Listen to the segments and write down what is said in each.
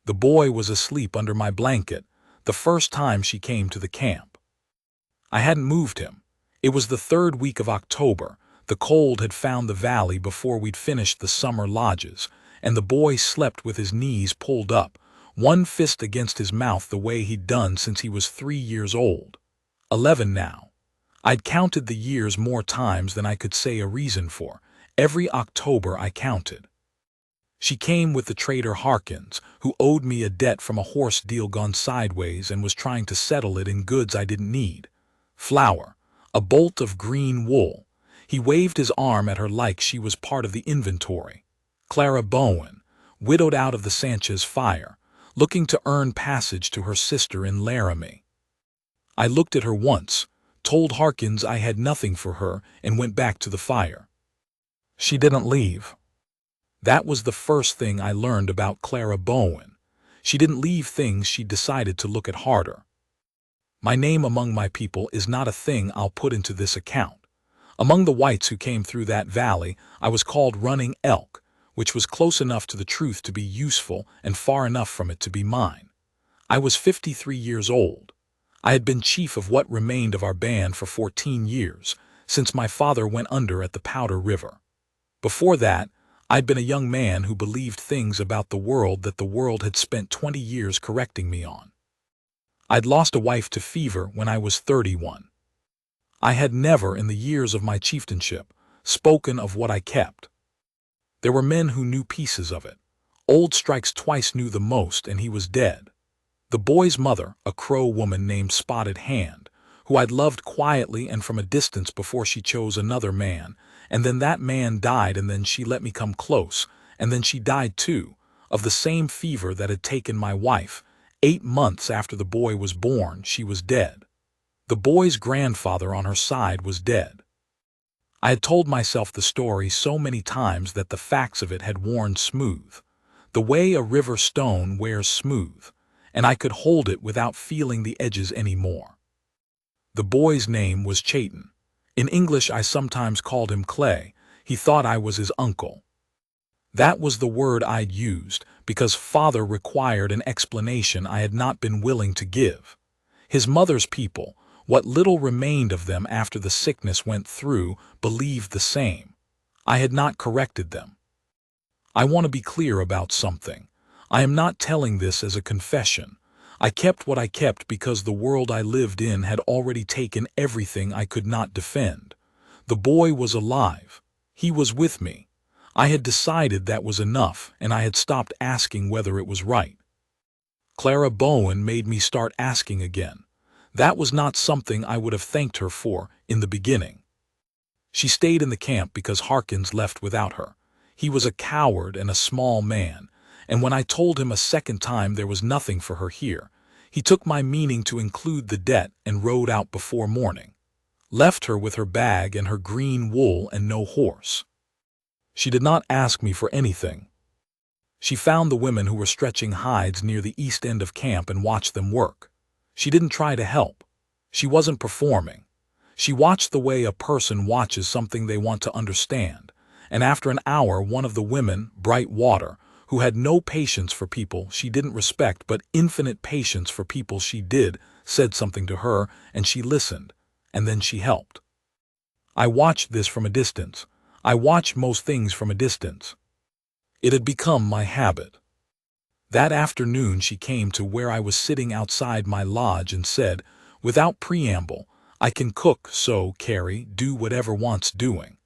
The boy was asleep under my blanket, the first time she came to the camp. I hadn't moved him. It was the third week of October. The cold had found the valley before we'd finished the summer lodges, and the boy slept with his knees pulled up, one fist against his mouth the way he'd done since he was 3 years old. 11 now. I'd counted the years more times than I could say a reason for. Every October I counted. She came with the trader Harkins, who owed me a debt from a horse deal gone sideways and was trying to settle it in goods I didn't need. Flour, a bolt of green wool. He waved his arm at her like she was part of the inventory. Clara Bowen, widowed out of the Sanchez fire, looking to earn passage to her sister in Laramie. I looked at her once, told Harkins I had nothing for her, and went back to the fire. She didn't leave. That was the first thing I learned about Clara Bowen. She didn't leave things she'd decided to look at harder. My name among my people is not a thing I'll put into this account. Among the whites who came through that valley, I was called Running Elk, which was close enough to the truth to be useful and far enough from it to be mine. I was 53 years old. I had been chief of what remained of our band for 14 years, since my father went under at the Powder River. Before that, I'd been a young man who believed things about the world that the world had spent 20 years correcting me on. I'd lost a wife to fever when I was 31. I had never, in the years of my chieftainship, spoken of what I kept. There were men who knew pieces of it. Old Strikes twice knew the most, and he was dead. The boy's mother, a Crow woman named Spotted Hand, who I'd loved quietly and from a distance before she chose another man, and then that man died, and then she let me come close, and then she died too, of the same fever that had taken my wife. 8 months after the boy was born, she was dead. The boy's grandfather on her side was dead. I had told myself the story so many times that the facts of it had worn smooth, the way a river stone wears smooth, and I could hold it without feeling the edges anymore. The boy's name was Chayton. In English I sometimes called him Clay. He thought I was his uncle. That was the word I'd used, because father required an explanation I had not been willing to give. His mother's people, what little remained of them after the sickness went through, believed the same. I had not corrected them. I want to be clear about something. I am not telling this as a confession. I kept what I kept because the world I lived in had already taken everything I could not defend. The boy was alive. He was with me. I had decided that was enough, and I had stopped asking whether it was right. Clara Bowen made me start asking again. That was not something I would have thanked her for in the beginning. She stayed in the camp because Harkins left without her. He was a coward and a small man, and when I told him a second time there was nothing for her here, he took my meaning to include the debt and rode out before morning. Left her with her bag and her green wool and no horse. She did not ask me for anything. She found the women who were stretching hides near the east end of camp and watched them work. She didn't try to help. She wasn't performing. She watched the way a person watches something they want to understand, and after an hour one of the women, Bright Water, who had no patience for people she didn't respect but infinite patience for people she did, said something to her, and she listened, and then she helped. I watched this from a distance. I watched most things from a distance. It had become my habit. That afternoon she came to where I was sitting outside my lodge and said, without preamble, "I can cook, so, Carrie, do whatever wants doing.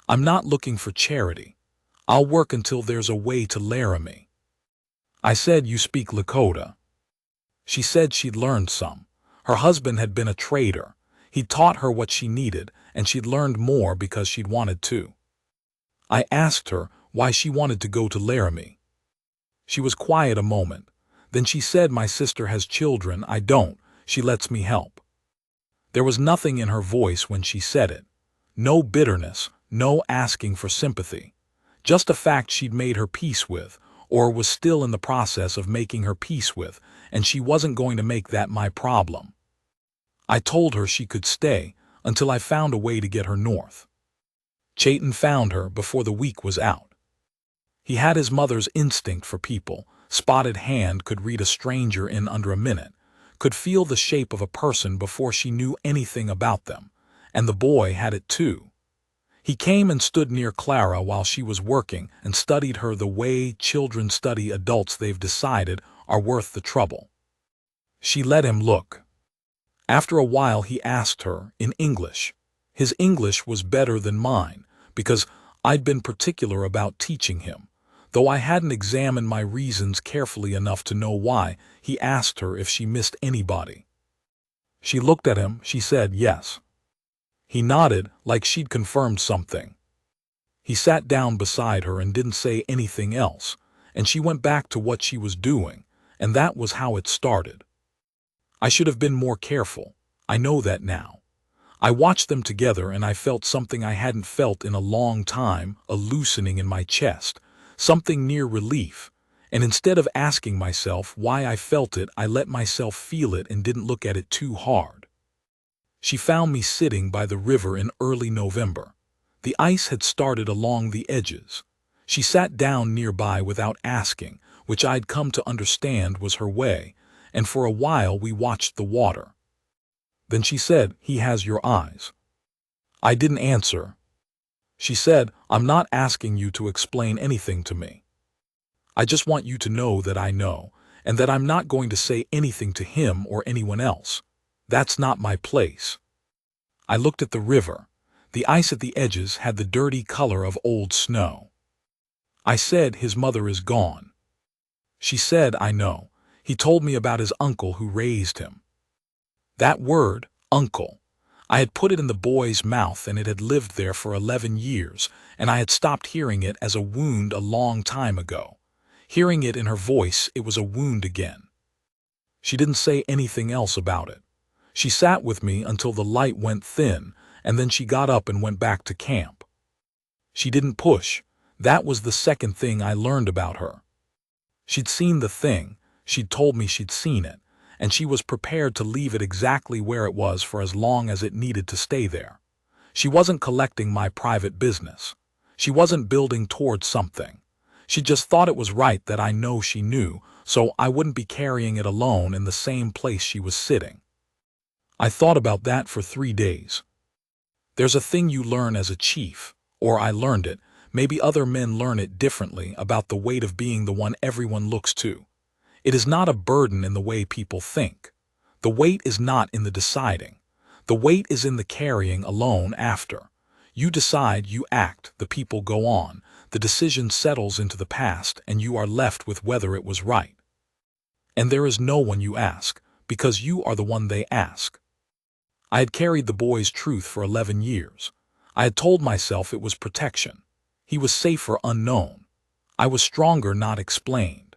I'm not looking for charity. I'll work until there's a way to Laramie." I said, "You speak Lakota." She said she'd learned some. Her husband had been a trader. He'd taught her what she needed, and she'd learned more because she'd wanted to. I asked her why she wanted to go to Laramie. She was quiet a moment. Then she said, "My sister has children, I don't. She lets me help." There was nothing in her voice when she said it. No bitterness, no asking for sympathy. Just a fact she'd made her peace with, or was still in the process of making her peace with, and she wasn't going to make that my problem. I told her she could stay until I found a way to get her north. Chayton found her before the week was out. He had his mother's instinct for people, Spotted Hand could read a stranger in under a minute, could feel the shape of a person before she knew anything about them, and the boy had it too. He came and stood near Clara while she was working and studied her the way children study adults they've decided are worth the trouble. She let him look. After a while he asked her, in English. His English was better than mine, because I'd been particular about teaching him. Though I hadn't examined my reasons carefully enough to know why, he asked her if she missed anybody. She looked at him, she said yes. He nodded, like she'd confirmed something. He sat down beside her and didn't say anything else, and she went back to what she was doing, and that was how it started. I should have been more careful. I know that now. I watched them together and I felt something I hadn't felt in a long time, a loosening in my chest, something near relief, and instead of asking myself why I felt it, I let myself feel it and didn't look at it too hard. She found me sitting by the river in early November. The ice had started along the edges. She sat down nearby without asking, which I'd come to understand was her way, and for a while we watched the water. Then she said, "He has your eyes." I didn't answer. She said, "I'm not asking you to explain anything to me. I just want you to know that I know, and that I'm not going to say anything to him or anyone else. That's not my place." I looked at the river. The ice at the edges had the dirty color of old snow. I said, "His mother is gone." She said, "I know. He told me about his uncle who raised him." That word, uncle. I had put it in the boy's mouth and it had lived there for 11 years, and I had stopped hearing it as a wound a long time ago. Hearing it in her voice, it was a wound again. She didn't say anything else about it. She sat with me until the light went thin, and then she got up and went back to camp. She didn't push. That was the second thing I learned about her. She'd seen the thing. She'd told me she'd seen it, and she was prepared to leave it exactly where it was for as long as it needed to stay there. She wasn't collecting my private business. She wasn't building towards something. She just thought it was right that I know she knew, so I wouldn't be carrying it alone in the same place she was sitting. I thought about that for 3 days. There's a thing you learn as a chief, or I learned it, maybe other men learn it differently, about the weight of being the one everyone looks to. It is not a burden in the way people think. The weight is not in the deciding. The weight is in the carrying alone after. You decide, you act, the people go on, the decision settles into the past, and you are left with whether it was right. And there is no one you ask, because you are the one they ask. I had carried the boy's truth for 11 years. I had told myself it was protection. He was safer unknown. I was stronger not explained.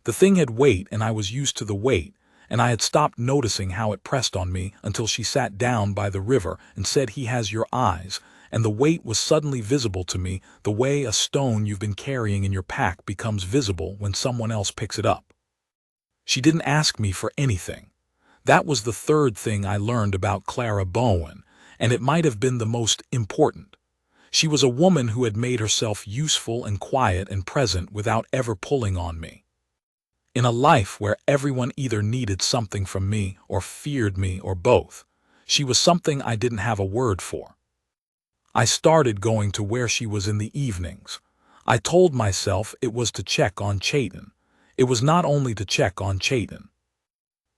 The thing had weight and I was used to the weight, and I had stopped noticing how it pressed on me until she sat down by the river and said, "He has your eyes," and the weight was suddenly visible to me, the way a stone you've been carrying in your pack becomes visible when someone else picks it up. She didn't ask me for anything. That was the third thing I learned about Clara Bowen, and it might have been the most important. She was a woman who had made herself useful and quiet and present without ever pulling on me. In a life where everyone either needed something from me or feared me or both, she was something I didn't have a word for. I started going to where she was in the evenings. I told myself it was to check on Chayton. It was not only to check on Chayton.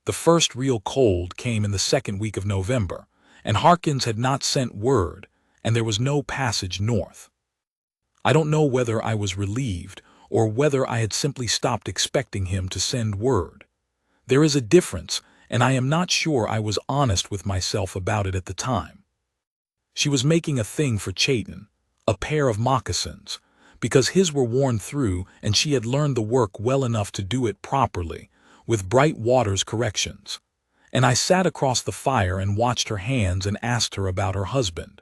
The first real cold came in the second week of November, and Harkins had not sent word, and there was no passage north. I don't know whether I was relieved or whether I had simply stopped expecting him to send word. There is a difference, and I am not sure I was honest with myself about it at the time. She was making a thing for Chayton, a pair of moccasins, because his were worn through and she had learned the work well enough to do it properly, with Bright Water's corrections. And I sat across the fire and watched her hands and asked her about her husband.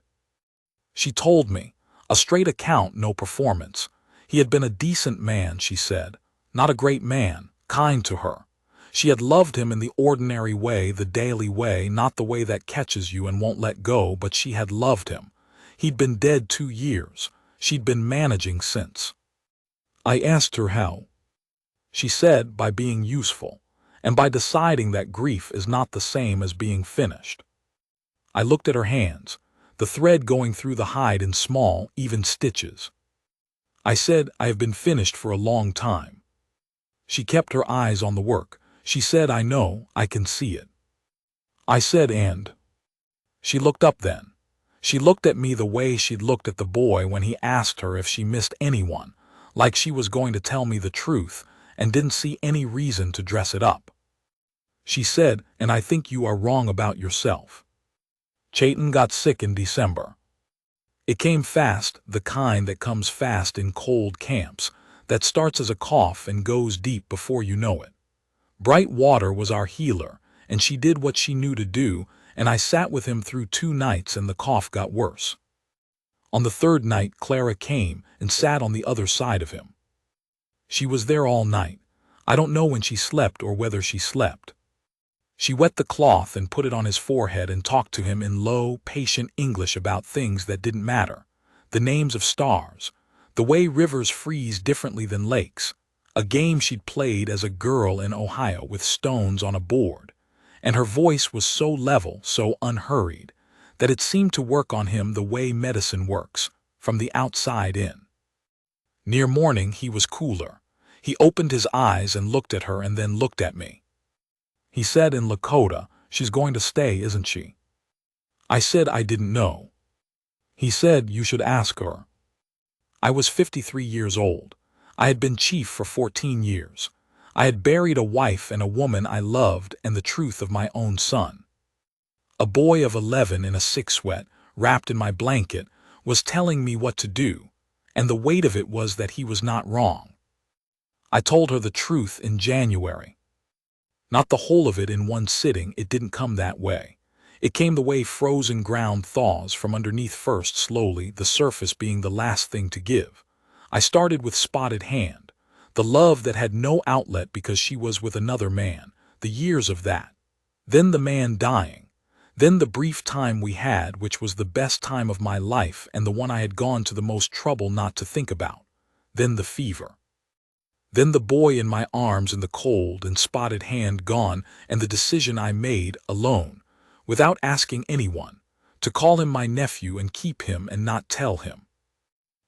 She told me, a straight account, no performance. He had been a decent man, she said, not a great man, kind to her. She had loved him in the ordinary way, the daily way, not the way that catches you and won't let go, but she had loved him. He'd been dead 2 years. She'd been managing since. I asked her how. She said by being useful, and by deciding that grief is not the same as being finished. I looked at her hands, the thread going through the hide in small, even stitches. I said, I have been finished for a long time. She kept her eyes on the work. She said, I know, I can see it. I said, and? She looked up then. She looked at me the way she'd looked at the boy when he asked her if she missed anyone, like she was going to tell me the truth and didn't see any reason to dress it up. She said, and I think you are wrong about yourself. Chayton got sick in December. It came fast, the kind that comes fast in cold camps, that starts as a cough and goes deep before you know it. Bright water was our healer, and she did what she knew to do, and I sat with him through 2 nights and the cough got worse. On the 3rd night, Clara came and sat on the other side of him. She was there all night. I don't know when she slept or whether she slept. She wet the cloth and put it on his forehead and talked to him in low, patient English about things that didn't matter, the names of stars, the way rivers freeze differently than lakes, a game she'd played as a girl in Ohio with stones on a board, and her voice was so level, so unhurried, that it seemed to work on him the way medicine works, from the outside in. Near morning he was cooler. He opened his eyes and looked at her and then looked at me. He said in Lakota, she's going to stay, isn't she? I said I didn't know. He said you should ask her. I was 53 years old. I had been chief for 14 years. I had buried a wife and a woman I loved and the truth of my own son. A boy of 11 in a sick sweat, wrapped in my blanket, was telling me what to do, and the weight of it was that he was not wrong. I told her the truth in January. Not the whole of it in one sitting, it didn't come that way. It came the way frozen ground thaws from underneath first slowly, the surface being the last thing to give. I started with Spotted Hand, the love that had no outlet because she was with another man, the years of that. Then the man dying. Then the brief time we had, which was the best time of my life and the one I had gone to the most trouble not to think about. Then the fever. Then the boy in my arms in the cold and Spotted Hand gone, and the decision I made, alone, without asking anyone, to call him my nephew and keep him and not tell him.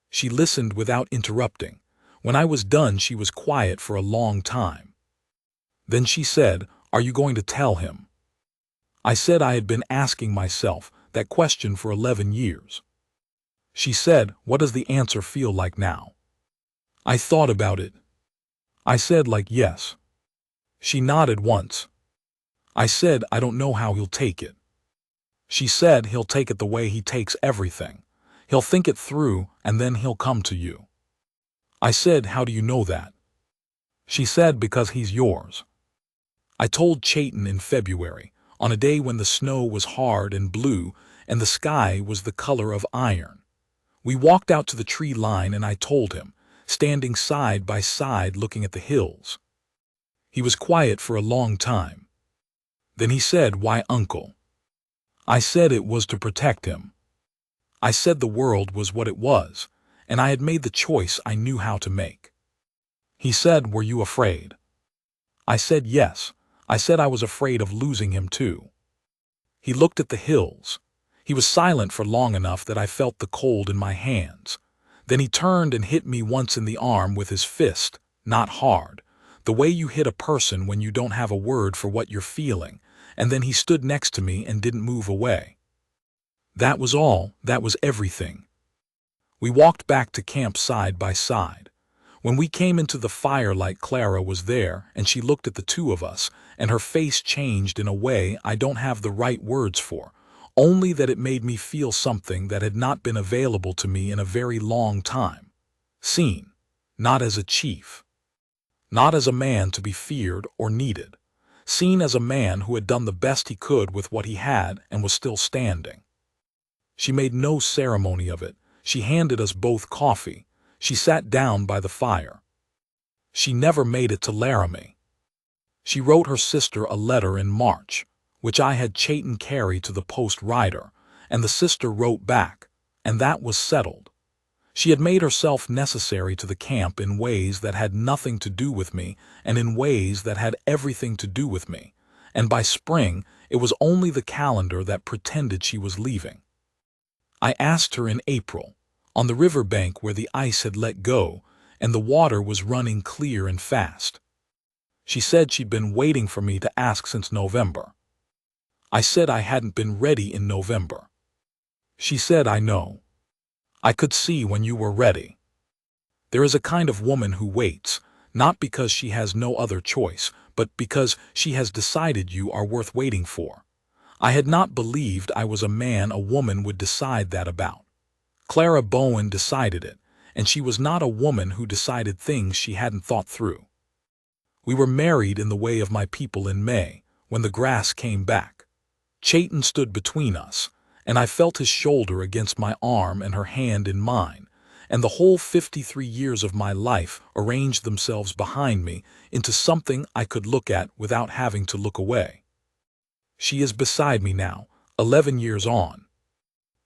She listened without interrupting. When I was done, she was quiet for a long time. Then she said, "Are you going to tell him?" I said I had been asking myself that question for 11 years. She said, "What does the answer feel like now?" I thought about it. I said, like, yes. She nodded once. I said, I don't know how he'll take it. She said he'll take it the way he takes everything. He'll think it through, and then he'll come to you. I said, how do you know that? She said, because he's yours. I told Chayton in February, on a day when the snow was hard and blue, and the sky was the color of iron. We walked out to the tree line and I told him, standing side by side looking at the hills. He was quiet for a long time. Then he said, "Why, Uncle?" I said it was to protect him. I said the world was what it was, and I had made the choice I knew how to make. He said, "Were you afraid?" I said yes. I said I was afraid of losing him too. He looked at the hills. He was silent for long enough that I felt the cold in my hands. Then he turned and hit me once in the arm with his fist, not hard, the way you hit a person when you don't have a word for what you're feeling, and then he stood next to me and didn't move away. That was all, that was everything. We walked back to camp side by side. When we came into the firelight, Clara was there, and she looked at the two of us, and her face changed in a way I don't have the right words for, only that it made me feel something that had not been available to me in a very long time. Seen, not as a chief. Not as a man to be feared or needed. Seen as a man who had done the best he could with what he had and was still standing. She made no ceremony of it. She handed us both coffee. She sat down by the fire. She never made it to Laramie. She wrote her sister a letter in March, which I had Chayton carry to the post rider, and the sister wrote back, and that was settled. She had made herself necessary to the camp in ways that had nothing to do with me and in ways that had everything to do with me, and by spring it was only the calendar that pretended she was leaving. I asked her in April, on the riverbank where the ice had let go and the water was running clear and fast. She said she'd been waiting for me to ask since November. I said I hadn't been ready in November. She said, I know. I could see when you were ready. There is a kind of woman who waits, not because she has no other choice, but because she has decided you are worth waiting for. I had not believed I was a man a woman would decide that about. Clara Bowen decided it, and she was not a woman who decided things she hadn't thought through. We were married in the way of my people in May, when the grass came back. Chayton stood between us, and I felt his shoulder against my arm and her hand in mine, and the whole 53 years of my life arranged themselves behind me into something I could look at without having to look away. She is beside me now, 11 years on.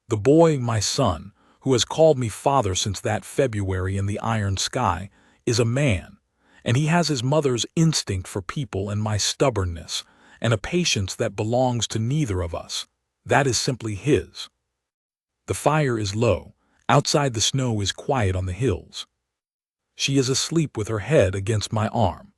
The boy, my son, who has called me father since that February in the iron sky, is a man, and he has his mother's instinct for people and my stubbornness, and a patience that belongs to neither of us. That is simply his. The fire is low. Outside the snow is quiet on the hills. She is asleep with her head against my arm.